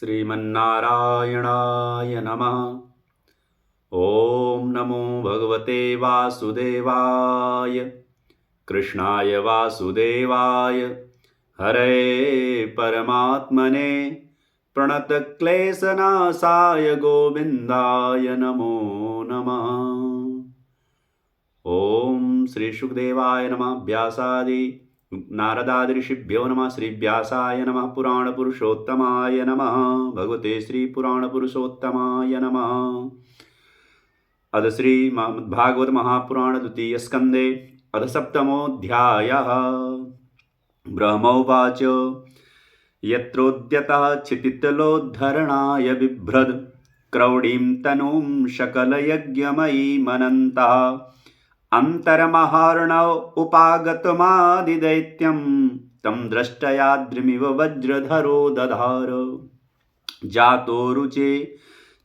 श्रीमन्नारायणाय नमः। ॐ नमो भगवते वासुदेवाय कृष्णाय वासुदेवाय हरे परमात्मने प्रणतक्लेशनाशाय गोविन्दाय नमो नमः। ॐ श्री शुकदेवाय नमः। व्यासादि नारदादि ऋषिभ्यो नमः। श्री व्यासाय नमः। पुराण पुरुषोत्तमाय नमः। भगवते श्री पुराण पुरुषोत्तमाय नमः। अध श्री भागवत महापुराण द्वितीय स्कंदे अध सप्तमोऽध्यायः। ब्रह्मोवाच यत्रोद्यतः क्षितितलोद्धरणाय बिभ्रद् क्रौडीं तनूं शकलयज्ञमयी मनन्तः अन्तर्महार्णव उपागतमादिदैत्यं तं दृष्टयाद्रिमिव वज्रधरो दधार।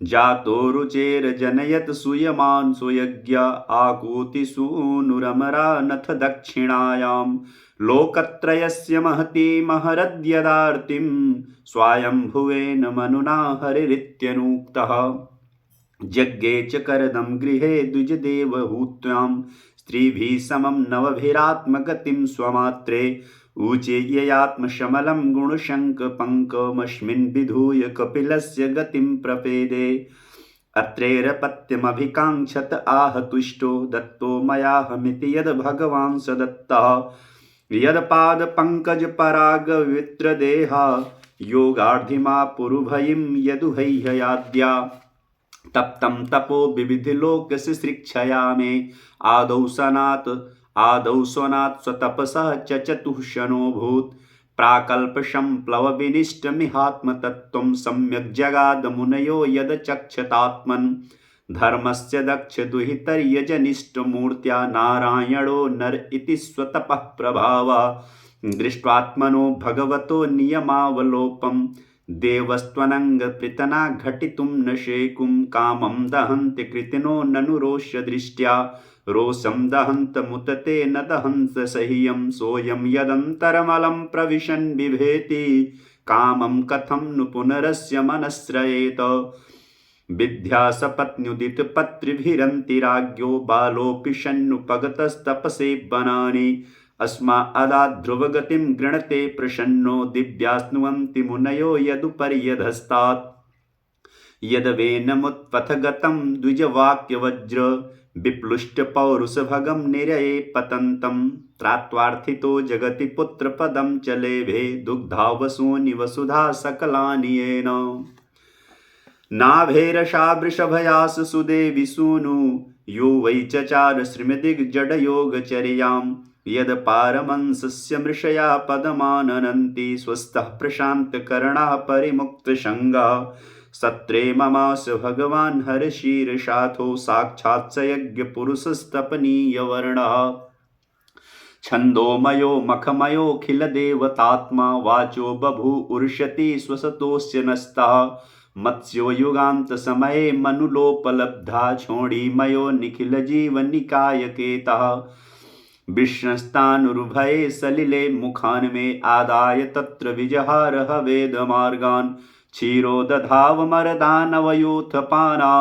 जातो रुचेर्जनयत् सूयमान् सुयज्ञ आकूतिसूनुरमरानथ दक्षिणायां लोकत्रयस्य महती महरद्यदार्तिं स्वायम्भुवेन मनुना हरिरित्यनूक्तः। यज्ञे च करदं गृहे द्विजदेवहूत्यां स्त्रीभिः समं नवभिरात्मगतिं स्वमात्रे ऊचे ययात्मशमलं गुणशङ्कपङ्कमस्मिन् विधूय कपिलस्य गतिं प्रपेदे। अत्रैरपत्यमभिकाङ्क्षत आह तुष्टो दत्तो मयाहमिति यद् भगवान् स दत्तः। यत्पादपङ्कजपरागवित्रदेहा योगार्धिमापुरुभयं यदुहह्ययाद्या तप्तं तपो विविधलोकशिशिक्षया मे आदौ स्वनात् स्वतपसः च चतुःशनोऽभूत्। प्राकल्पसम्प्लवविनिष्टमिहात्मतत्त्वं सम्यक् जगादमुनयो यदचक्षतात्मन्। धर्मस्य दक्षदुहितर्यजनिष्ठमूर्त्या नारायणो नर इति स्वतपः प्रभावः। दृष्ट्वात्मनो भगवतो नियमावलोपम् देवस्त्वनङ्गपृतना घटितुं न शेकुं। कामं दहन्ति कृतिनो ननु रोष्य दृष्ट्या रोषं दहन्तमुतते न दहन्त सह्यं। सोऽयं यदन्तरमलं प्रविशन् बिभेति कामं कथं नु पुनरस्य मनश्रयेत। विद्यासपत्न्युदितपत्रिभिरन्तिराज्ञो बालोऽपि षण्णुपगतस्तपसे वनानि। अस्मादाध्रुवगतिं गृणते प्रसन्नो दिव्यास्नुवन्ति मुनयो यदुपर्यधस्तात्। यदवेनमुत्पथगतं द्विजवाक्यवज्र विप्लुष्टपौरुषभगं निरये पतन्तं। त्रात्वार्थितो जगति पुत्रपदं च लेभे दुग्धावसूनि वसुधा सकलानि येन। नाभेरषा वृषभयास सुदेवि सूनु यो वै चचार श्रीमदिग्जडयोगचर्यां। यद पारमंसस्य मृषया पदमाननन्ति स्वस्थः प्रशान्तकर्णः परिमुक्तसङ्गः। सत्रे ममास भगवान् हरशीर्षाथो साक्षात् स यज्ञपुरुषस्तपनीयवर्णः। छन्दोमयो मखमयोऽखिलदेवतात्मा वाचो बभूवुर्ष्यति स्वसतोऽस्य नस्तः। मत्स्यो युगान्तसमये मनुलोपलब्धा छोडीमयो निखिलजीवनिकायकेतः। विष्णस्तानुरुभये सलिले मुखान् मे आदाय तत्र विजहारः वेदमार्गान्। क्षीरो दधावमरदानवयोथपाना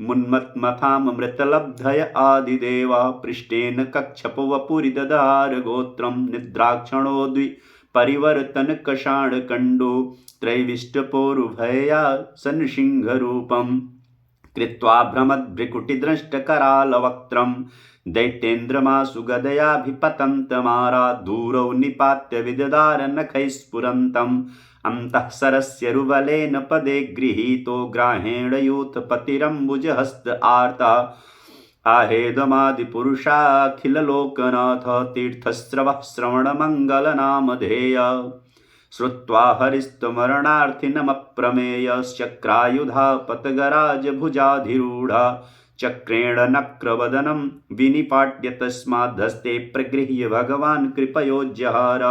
मुन्मत्मथामृतलब्धय आदिदेवा। पृष्ठेन कक्षपवपुरि ददार गोत्रं निद्राक्षणो द्विपरिवर्तनकषाणकण्डो त्रैविष्टपोरुभया सन्सिंहरूपम्। कृत्वा भ्रमद्भ्रिकुटिदृष्टकरालवक्त्रं दैत्येन्द्रमासु गदयाभिपतन्तमारा। दूरौ निपात्य विददार नखैः स्फुरन्तम् अन्तःसरस्य रुबलेन पदे गृहीतो ग्राहेण यूथपतिरम्बुजहस्त आर्ता। आहेदमादिपुरुषाखिललोकनाथ तीर्थस्रवः श्रवणमङ्गलनामधेय। श्रुत्वा हरिस्तमरणार्थिनमप्रमेय शक्रायुधापतगराजभुजाधिरूढा। चक्रेण नक्रवदनं विनिपाट्य तस्माद्धस्ते प्रगृह्य भगवान् कृपयोज्जहार।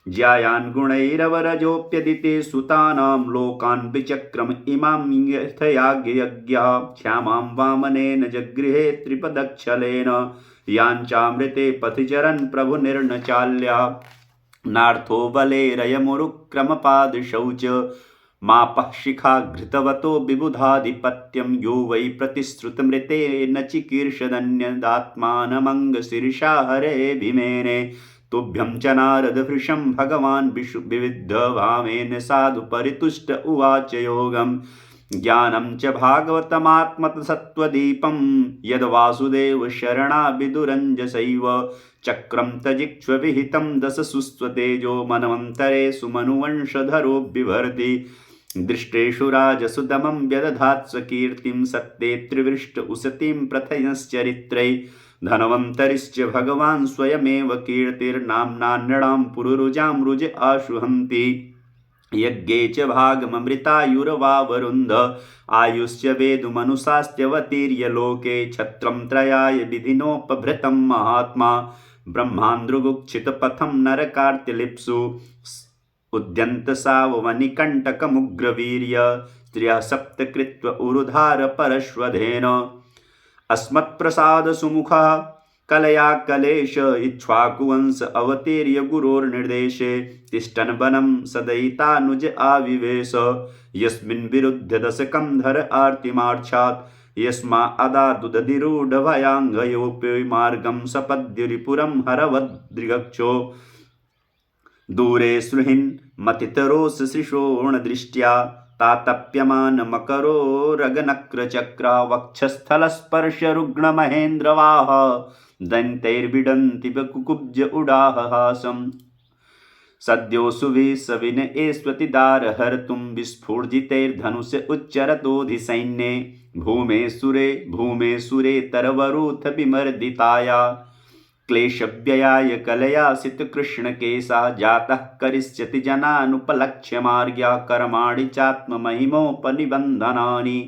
ज्यायान् गुणैरवरजोऽप्यदिते सुतानां लोकान् विचक्रम इमां यथयाज्ञयज्ञः। श्यामां वामनेन जगृहे त्रिपदक्षलेन याञ्चामृते पथिचरन् प्रभुनिर्नचाल्या। नार्थो बलेरयमुरुक्रमपादशौच मापः शिखा घृतवतो विबुधाधिपत्यं यो वै प्रतिश्रुतमृतेन चिकीर्षदन्यदात्मानमङ्गशीर्षा हरे भीमेने तुभ्यं च नारदभृशं भगवान् विविद्धभावेन साधु परितुष्ट उवाच योगम् ज्ञानं च भागवतमात्मतसत्त्वदीपं यद्वासुदेव शरणा विदुरञ्जसैव चक्रं तजिक्ष्वविहितं दशसुस्त्वतेजो मनमन्तरे सुमनुवंशधरो बिभर्ति दृष्टेषु राजसुदमं व्यदधात् स्वकीर्तिं सत्ते त्रिवृष्ट उसतिं प्रथयश्चरित्रै धनवन्तरिश्च भगवान् स्वयमेव कीर्तिर्नाम्ना नृणां पुरुरुजां रुज आशुहन्ति यज्ञे च भागममृतायुर्वावरुन्ध आयुश्च वेदुमनुशास्त्यवतीर्य लोके छत्रं त्रयाय विधिनोपभृतं महात्मा ब्रह्मान्द्रुगुक्षितपथं नरकार्तिलिप्सु उद्यन्तसावनिकण्टकमुग्रवीर्य स्त्रियः सप्तकृत्व उरुधार परश्वधेन अस्मत्प्रसादसुमुखः कलया कलेश इक्ष्वाकुवंश अवतीर्य गुरोर्निर्देशे तिष्ठन् वनं सदयितानुज आविवेश यस्मिन् विरुध्य दशकं धर आर्तिमार्च्छात् यस्मा अदादुदधिरूढभयाङ्गयोऽपि मार्गं सपद्युरिपुरं हरवद्रिगक्षो दूरे सुहृन् मतितरोषशिशोणदृष्ट्या तातप्यमानमकरो रगनक्रचक्रा वक्षस्थलस्पर्शरुग्णमहेन्द्रवाह दन्तैर्विडन्ति कुकुब्ज उडाहहासम् सद्यो सुविसविन एष्वतिदारहर्तुं विस्फुर्जितैर्धनुष उच्चरतोऽधिसैन्ये भूमे सुरे तरवरूथ विमर्दिताया क्लेशव्ययाय कलयासितकृष्णकेशा जातः करिष्यति जनानुपलक्ष्य मार्ग्या कर्माणि चात्ममहिमोपनिबन्धनानि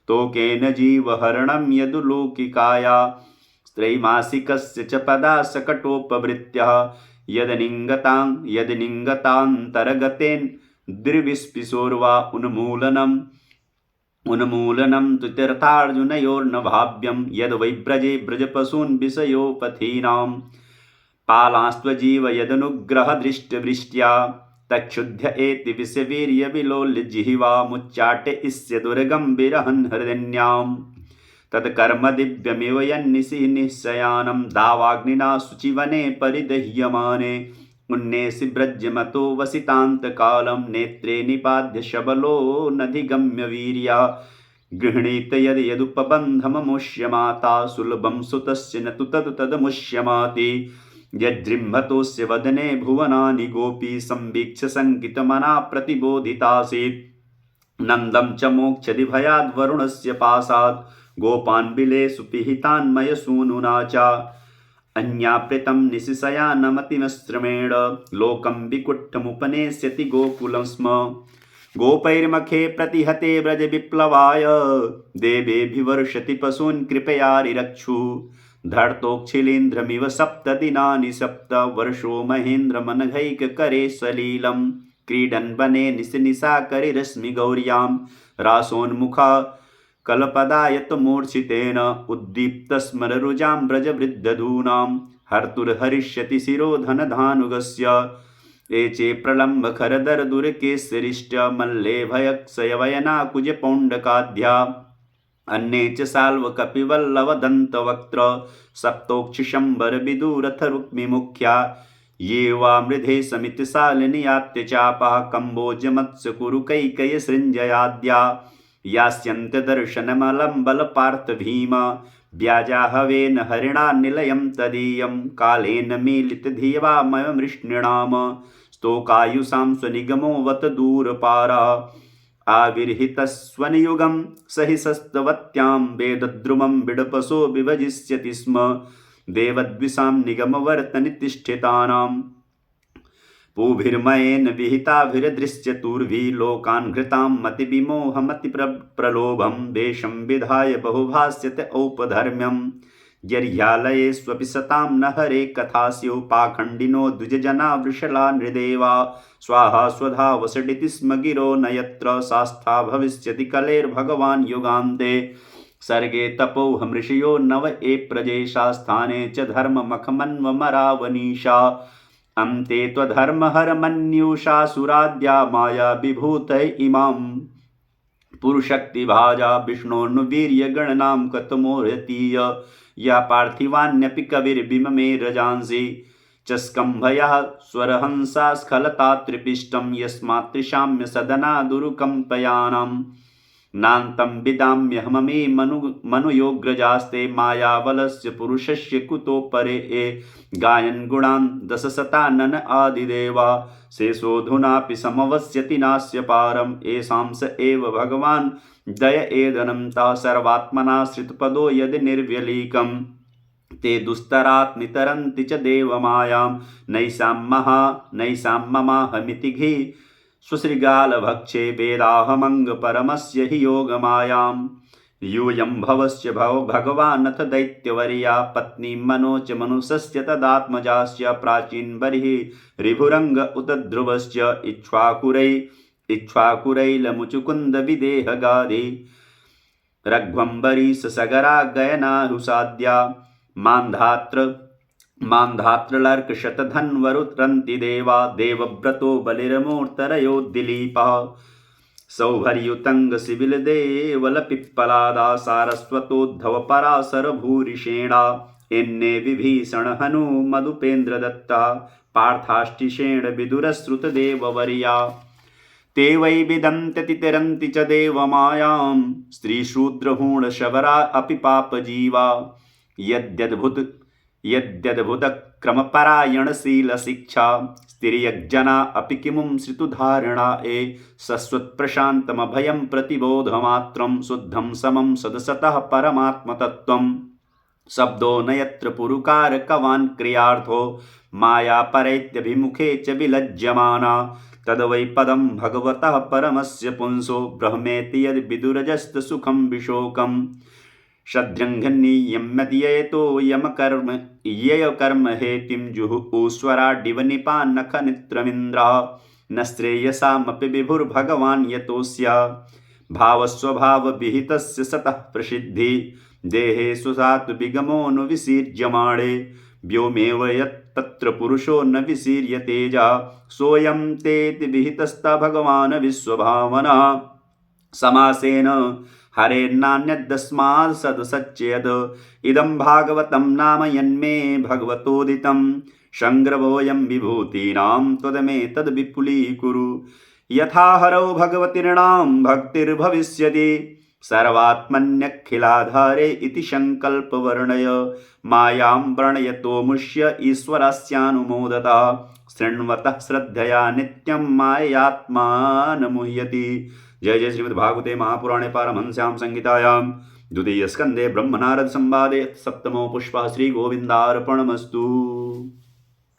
तोकेन जीवहरणं यदुलौकिकाया त्रैमासिकस्य च पदा सकटोपवृत्त्यः यदनिङ्गतान्तरगतेन द्रिविस्पिशोर्वा उन्मूलनं तु तीर्थार्जुनयोर्न भाव्यं यद् वै व्रजे व्रजपशून् विषयोपथीनां पालास्त्वजीव यदनुग्रहदृष्टवृष्ट्या तच्छुद्ध एति विषवीर्यविलोल्यजिह्वा मुच्चाटे इस्य दुर्गं विरहन् हृदन्याम् तत्कर्म दिव्यमिव यन्निशि निःशयानं दावाग्निना शुचिवने परिदह्यमाने उन्नेसि व्रजमतो वसितान्तकालं नेत्रे निपाद्य शबलो नधिगम्य वीर्या गृह्णीत यदुपबन्धममुष्यमाता सुलभं सुतस्य न तु तदमुष्यमाति यज्जृम्भतोऽस्य वदने भुवनानि गोपी संवीक्ष्य शङ्कितमना प्रतिबोधितासीत् नन्दं च मोक्षदि भयाद्वरुणस्य पाशात् गोपान् बिलेषु पिहितान्मयसूनुना च अन्याप्रितं निशिशयानमतिमश्रमेण लोकं विकुट्ठमुपनेष्यति गोकुलं स्म गोपैर्मखे प्रतिहते व्रज विप्लवाय देवेभिवर्षति पशून् कृपया रिरक्षु धर्तोक्षिलेन्द्रमिव सप्तदिनानि 7 वर्षो महेन्द्रमनघैककरे सलीलं क्रीडन् वने निशिनिशाकरिरश्मिगौर्यां रासोन्मुखा कलपदायत मूर्छितेन उद्दीप्तस्मररुजां व्रजवृद्धधूनां हर्तुर्हरिष्यति शिरोधनधानुगस्य एचे प्रलम्बखरदरदुरकेसरिष्ट मल्ले भयक्षयवयनाकुजपौण्डकाद्या अन्ये च साल्वकपिवल्लवदन्तवक्त्र सप्तोक्षिशम्बरविदुरथरुक्मिमुख्या ये वा मृधे समितिशालिनीयात्य चापः कम्बोजमत्स्यकुरुकैकयसृञ्जयाद्या यास्यन्त्यदर्शनमलं बलपार्थभीम व्याजाहवेन हरिणा निलयं तदीयं कालेन मीलितधियवामयमृष्णिणाम स्तोकायुषां स्वनिगमोऽवत दूरपारा आविर्हितस्वनियुगं सहिसस्तवत्यां वेदद्रुमं बिडपसो विभजिष्यति स्म देवद्विषां निगमवर्तनितिष्ठितानां पूभिर्मयेन विहिताभिर्दृश्यतुर्भिः लोकान् घृतां मतिविमोहमतिप्रलोभं वेषं विधाय बहुभाष्यते औपधर्म्यं यर्ह्यालयेष्वपि सतां न हरे कथास्यो पाखण्डिनो द्विजजना वृषला नृदेवा स्वाहा स्वधा वसडिति स्म गिरो न यत्र शास्था भविष्यति कलेर्भगवान् युगान्ते सर्गे तपोहमृषयो नव ए प्रजेशा स्थाने च धर्ममखमन्वमरावनीशा अन्ते त्वधर्महरमन्युषासुराद्या माया विभूतय इमां पुरुषक्तिभाजा विष्णोर्नुवीर्यगणनां कतमोहतीय या पार्थिवान्यपि कविर्बिममे रजांसि च स्कम्भयः स्वरहंसा स्खलतात्रिपिष्टं यस्मात्त्रिशाम्य सदनादुरुकम्पयानां नान्तं विदाम्यहममे मनुयोग्रजास्ते मायावलस्य पुरुषस्य कुतो परे गायन् गुणान् दशशतानन आदिदेवा शेषोऽधुनापि समवस्यति नास्य पारम् येषां स एव भगवान् दय एदनं ता सर्वात्मनाश्रितपदो यदि निर्व्यलीकम् ते दुस्तरात् नितरन्ति च देवमायां नैषां ममाहमिति घी स्वश्रीगालभक्षे वेदाहमङ्गपरमस्य हि योगमायां यूयं भवस्य भगवानथ दैत्यवर्या पत्नी मनोच मनुष्यस्य तदात्मजास्य प्राचीनबर्हिः ऋभुरङ्ग उत ध्रुवश्च इक्ष्वाकुरैलमुचुकुन्दविदेहगादि रघ्वम्बरीशसगरा गयनारुसाद्या मान्धात्रलर्कशतधन्वरुत्रन्ति देवा देवव्रतो बलिरमूर्तरयोद्दिलीपः सौभर्युतङ्गशिबिलदेवलपिप्पलादा सारस्वतोद्धवपराशरभूरिषेणा एन्ने विभीषणहनु मधुपेन्द्रदत्ता पार्थाष्टिषेण विदुरश्रुतदेववर्या ते वै विदन्त्यतितरन्ति च देवमायां स्त्रीशूद्रहूणशबरा अपि पापजीवा यद्यद्भुतक्रमपरायणशीलशिक्षा स्त्रियग्जना अपि किमुं श्रुतुधारणा शश्वत्प्रशान्तमभयं प्रतिबोधमात्रं शुद्धं समं सदसतः परमात्मतत्त्वं शब्दो न यत्र पुरुकारकवान् क्रियार्थो मायापरैत्यभिमुखे च विलज्यमाना तद्वै पदं भगवतः परमस्य पुंसो ब्रह्मेति यद्विदुरजस्तसुखं विशोकम् षड्रङ्घनीयम्यतियतो ययकर्म हेतिं जुहुस्वराडिवनिपान्नखनित्रमिन्द्रः न श्रेयसामपि विभुर्भगवान् यतोऽस्य भावस्वभावविहितस्य सतः प्रसिद्धि देहे सुसात् विगमोऽनुविसीर्यमाणे व्योमेव यत्तत्र पुरुषो न विसीर्यतेजा सोऽयं तेति विहितस्ता भगवान् विश्वभावनः समासेन हरेर्नान्यदस्मात् सदसच्चेद इदं भागवतं नाम यन्मे भगवतोदितं संग्रभोऽयं विभूतीनां त्वदमेतद्विपुलीकुरु यथा हरौ भगवतीर्णां भक्तिर्भविष्यति सर्वात्मन्यखिलाधारे इति संकल्पवर्णय मायां व्रणयतो मुष्य ईश्वरस्यानुमोदता शृण्वतः श्रद्धया नित्यं मायात्मानमुह्यति। जय जय श्रीमद्भागवते महापुराणे पारमहंस्यां संहितायां द्वितीयस्कन्धे ब्रह्मनारद संवादे सप्तमो पुष्पः श्रीगोविन्दार्पणमस्तु।